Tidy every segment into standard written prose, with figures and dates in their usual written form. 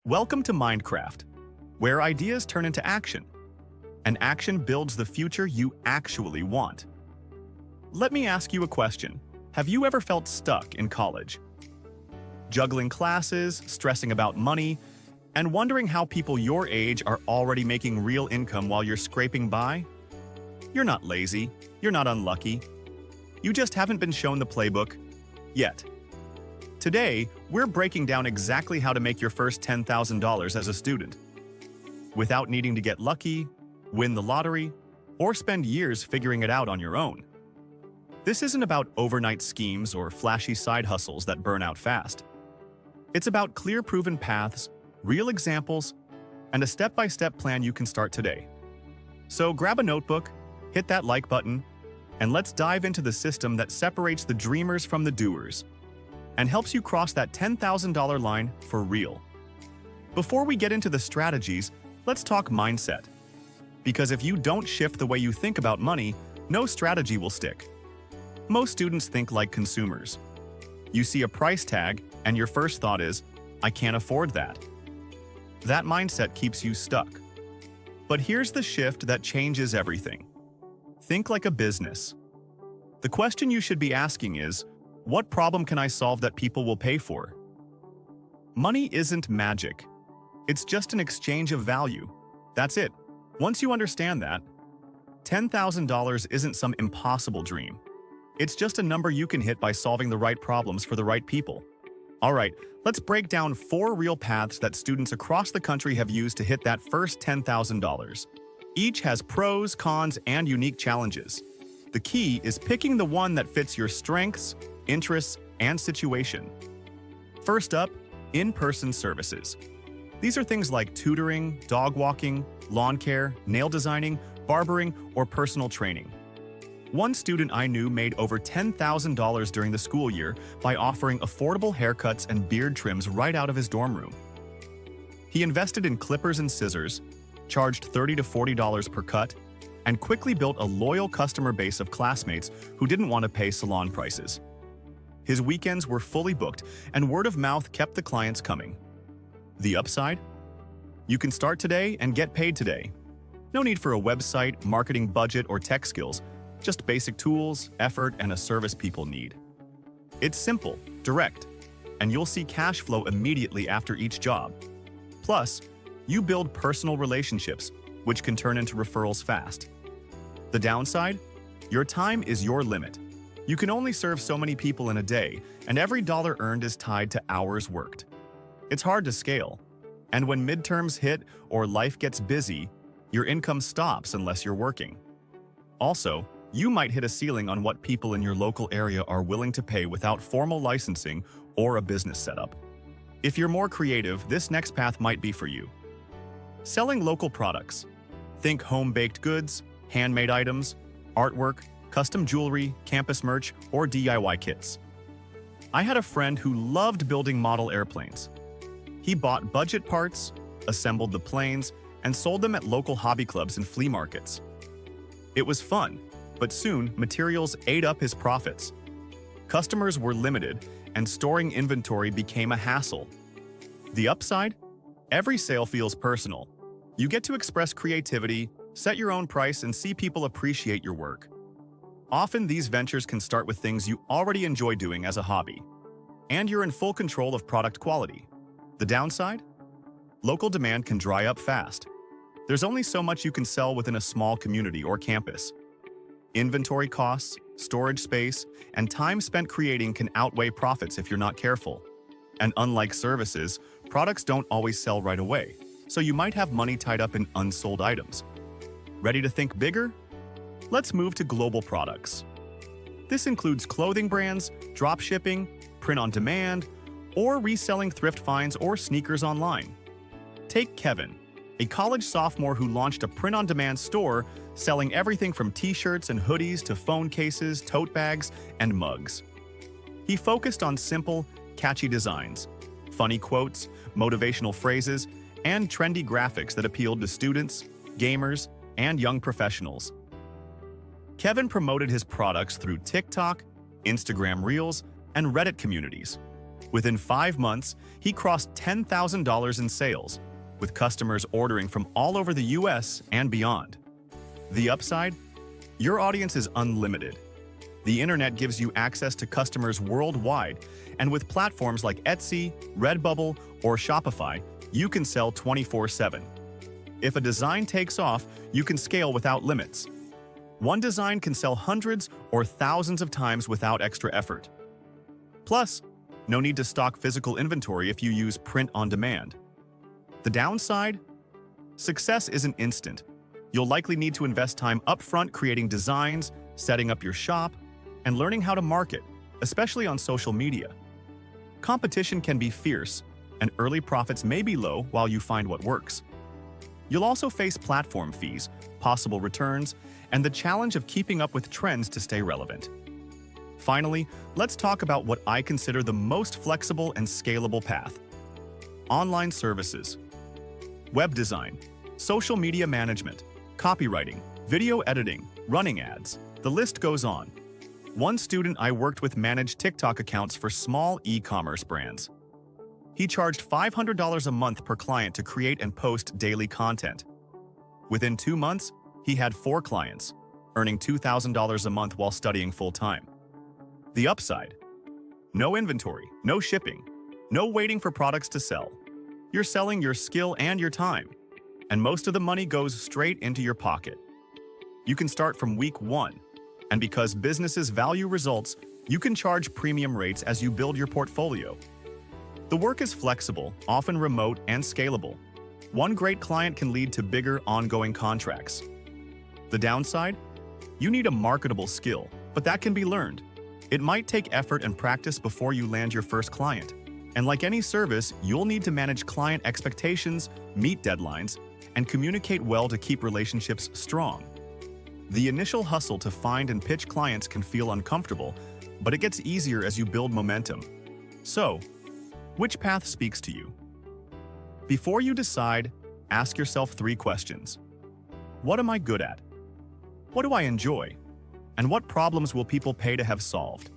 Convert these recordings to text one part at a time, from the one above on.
Welcome to MindCraft, where ideas turn into action, and action builds the future you actually want. Let me ask you a question. Have you ever felt stuck in college? Juggling classes, stressing about money, and wondering how people your age are already making real income while you're scraping by? You're not lazy, you're not unlucky. You just haven't been shown the playbook yet. Today, we're breaking down exactly how to make your first $10,000 as a student, without needing to get lucky, win the lottery, or spend years figuring it out on your own. This isn't about overnight schemes or flashy side hustles that burn out fast. It's about clear, proven paths, real examples, and a step-by-step plan you can start today. So grab a notebook, hit that like button, and let's dive into the system that separates the dreamers from the doers and helps you cross that $10,000 line for real. Before we get into the strategies, let's talk mindset. Because if you don't shift the way you think about money, no strategy will stick. Most students think like consumers. You see a price tag, and your first thought is, I can't afford that. That mindset keeps you stuck. But here's the shift that changes everything. Think like a business. The question you should be asking is, what problem can I solve that people will pay for? Money isn't magic. It's just an exchange of value. That's it. Once you understand that, $10,000 isn't some impossible dream. It's just a number you can hit by solving the right problems for the right people. All right, let's break down 4 real paths that students across the country have used to hit that first $10,000. Each has pros, cons, and unique challenges. The key is picking the one that fits your strengths, interests, and situation. First up, in-person services. These are things like tutoring, dog walking, lawn care, nail designing, barbering, or personal training. One student I knew made over $10,000 during the school year by offering affordable haircuts and beard trims right out of his dorm room. He invested in clippers and scissors, charged $30 to $40 per cut, and quickly built a loyal customer base of classmates who didn't want to pay salon prices. His weekends were fully booked, and word of mouth kept the clients coming. The upside? You can start today and get paid today. No need for a website, marketing budget, or tech skills, just basic tools, effort, and a service people need. It's simple, direct, and you'll see cash flow immediately after each job. Plus, you build personal relationships, which can turn into referrals fast. The downside? Your time is your limit. You can only serve so many people in a day, and every dollar earned is tied to hours worked. It's hard to scale, and when midterms hit or life gets busy, your income stops unless you're working. Also, you might hit a ceiling on what people in your local area are willing to pay without formal licensing or a business setup. If you're more creative, this next path might be for you. Selling local products. Think home-baked goods, handmade items, artwork, custom jewelry, campus merch, or DIY kits. I had a friend who loved building model airplanes. He bought budget parts, assembled the planes, and sold them at local hobby clubs and flea markets. It was fun, but soon materials ate up his profits. Customers were limited, and storing inventory became a hassle. The upside? Every sale feels personal. You get to express creativity, set your own price, and see people appreciate your work. Often these ventures can start with things you already enjoy doing as a hobby, and you're in full control of product quality. The downside? Local demand can dry up fast. There's only so much you can sell within a small community or campus. Inventory costs, storage space, and time spent creating can outweigh profits if you're not careful. And unlike services, products don't always sell right away, so you might have money tied up in unsold items. Ready to think bigger? Let's move to global products. This includes clothing brands, drop shipping, print on demand, or reselling thrift finds or sneakers online. Take Kevin, a college sophomore who launched a print-on-demand store selling everything from t-shirts and hoodies to phone cases, tote bags, and mugs. He focused on simple, catchy designs, funny quotes, motivational phrases, and trendy graphics that appealed to students, gamers, and young professionals. Kevin promoted his products through TikTok, Instagram Reels, and Reddit communities, Within 5 months, he crossed $10,000 in sales, with customers ordering from all over the US and beyond. The upside? Your audience is unlimited. The internet gives you access to customers worldwide, and with platforms like Etsy, Redbubble, or Shopify, you can sell 24/7. If a design takes off, you can scale without limits. One design can sell hundreds or thousands of times without extra effort. Plus, no need to stock physical inventory if you use print on demand. The downside? Success isn't instant. You'll likely need to invest time upfront creating designs, setting up your shop, and learning how to market, especially on social media. Competition can be fierce, and early profits may be low while you find what works. You'll also face platform fees, possible returns, and the challenge of keeping up with trends to stay relevant. Finally, let's talk about what I consider the most flexible and scalable path. Online services, web design, social media management, copywriting, video editing, running ads. The list goes on. One student I worked with managed TikTok accounts for small e-commerce brands. He charged $500 a month per client to create and post daily content. Within 2 months, he had 4 clients, earning $2,000 a month while studying full-time. The upside? No inventory, no shipping, no waiting for products to sell. You're selling your skill and your time, and most of the money goes straight into your pocket. You can start from week 1, and because businesses value results, you can charge premium rates as you build your portfolio. The work is flexible, often remote, and scalable. One great client can lead to bigger, ongoing contracts. The downside? You need a marketable skill, but that can be learned. It might take effort and practice before you land your first client. And like any service, you'll need to manage client expectations, meet deadlines, and communicate well to keep relationships strong. The initial hustle to find and pitch clients can feel uncomfortable, but it gets easier as you build momentum. So, which path speaks to you? Before you decide, ask yourself 3 questions. What am I good at? What do I enjoy? And what problems will people pay to have solved?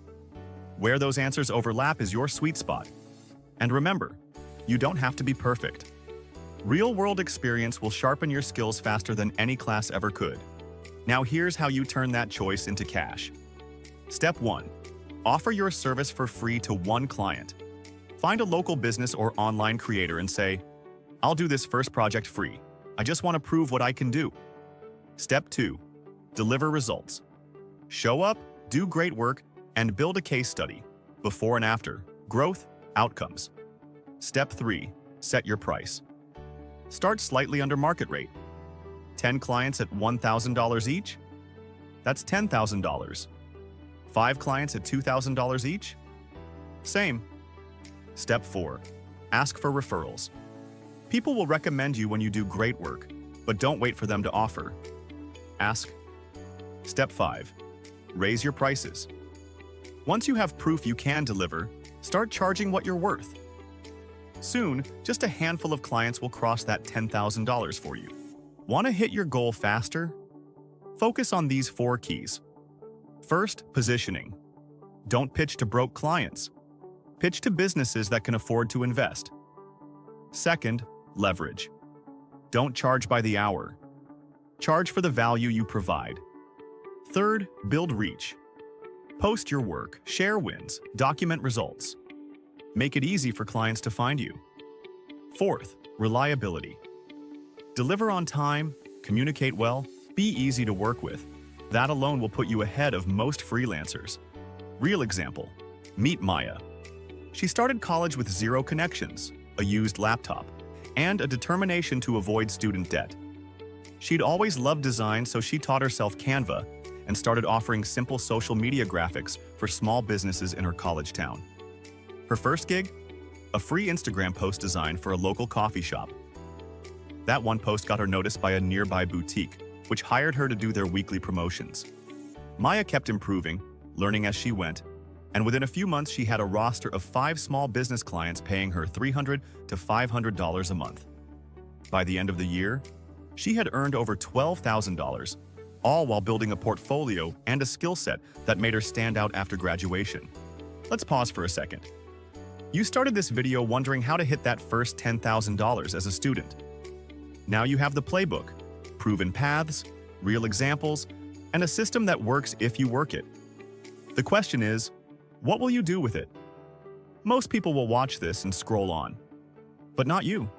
Where those answers overlap is your sweet spot. And remember, you don't have to be perfect. Real-world experience will sharpen your skills faster than any class ever could. Now here's how you turn that choice into cash. Step 1. Offer your service for free to one client. Find a local business or online creator and say, "I'll do this first project free. I just want to prove what I can do." Step 2. Deliver results. Show up, do great work, and build a case study. Before and after. Growth, outcomes. Step 3. Set your price. Start slightly under market rate. 10 clients at $1,000 each? That's $10,000. 5 clients at $2,000 each? Same. Step 4. Ask for referrals. People will recommend you when you do great work, but don't wait for them to offer. Ask. Step 5. Raise your prices. Once you have proof you can deliver, start charging what you're worth. Soon, just a handful of clients will cross that $10,000 for you. Want to hit your goal faster? Focus on these 4 keys. First, positioning. Don't pitch to broke clients. Pitch to businesses that can afford to invest. Second, leverage. Don't charge by the hour. Charge for the value you provide. Third, build reach. Post your work, share wins, document results. Make it easy for clients to find you. Fourth, reliability. Deliver on time, communicate well, be easy to work with. That alone will put you ahead of most freelancers. Real example, meet Maya. She started college with 0 connections, a used laptop, and a determination to avoid student debt. She'd always loved design, so she taught herself Canva and started offering simple social media graphics for small businesses in her college town. Her first gig? A free Instagram post design for a local coffee shop. That one post got her noticed by a nearby boutique, which hired her to do their weekly promotions. Maya kept improving, learning as she went, and within a few months she had a roster of 5 small business clients paying her $300 to $500 a month. By the end of the year, she had earned over $12,000, all while building a portfolio and a skill set that made her stand out after graduation. Let's pause for a second. You started this video wondering how to hit that first $10,000 as a student. Now you have the playbook, proven paths, real examples, and a system that works if you work it. The question is, what will you do with it? Most people will watch this and scroll on. But not you.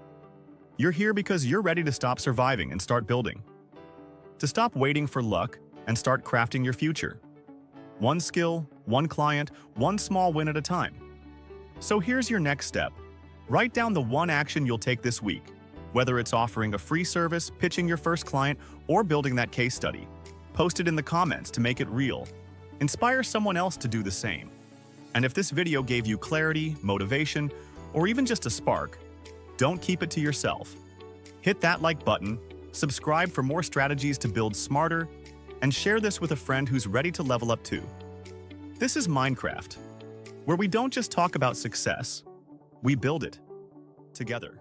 You're here because you're ready to stop surviving and start building. To stop waiting for luck and start crafting your future. One skill, one client, one small win at a time. So here's your next step. Write down the one action you'll take this week, whether it's offering a free service, pitching your first client, or building that case study. Post it in the comments to make it real. Inspire someone else to do the same. And if this video gave you clarity, motivation, or even just a spark, don't keep it to yourself. Hit that like button, subscribe for more strategies to build smarter, and share this with a friend who's ready to level up too. This is MindCraft, where we don't just talk about success, we build it together.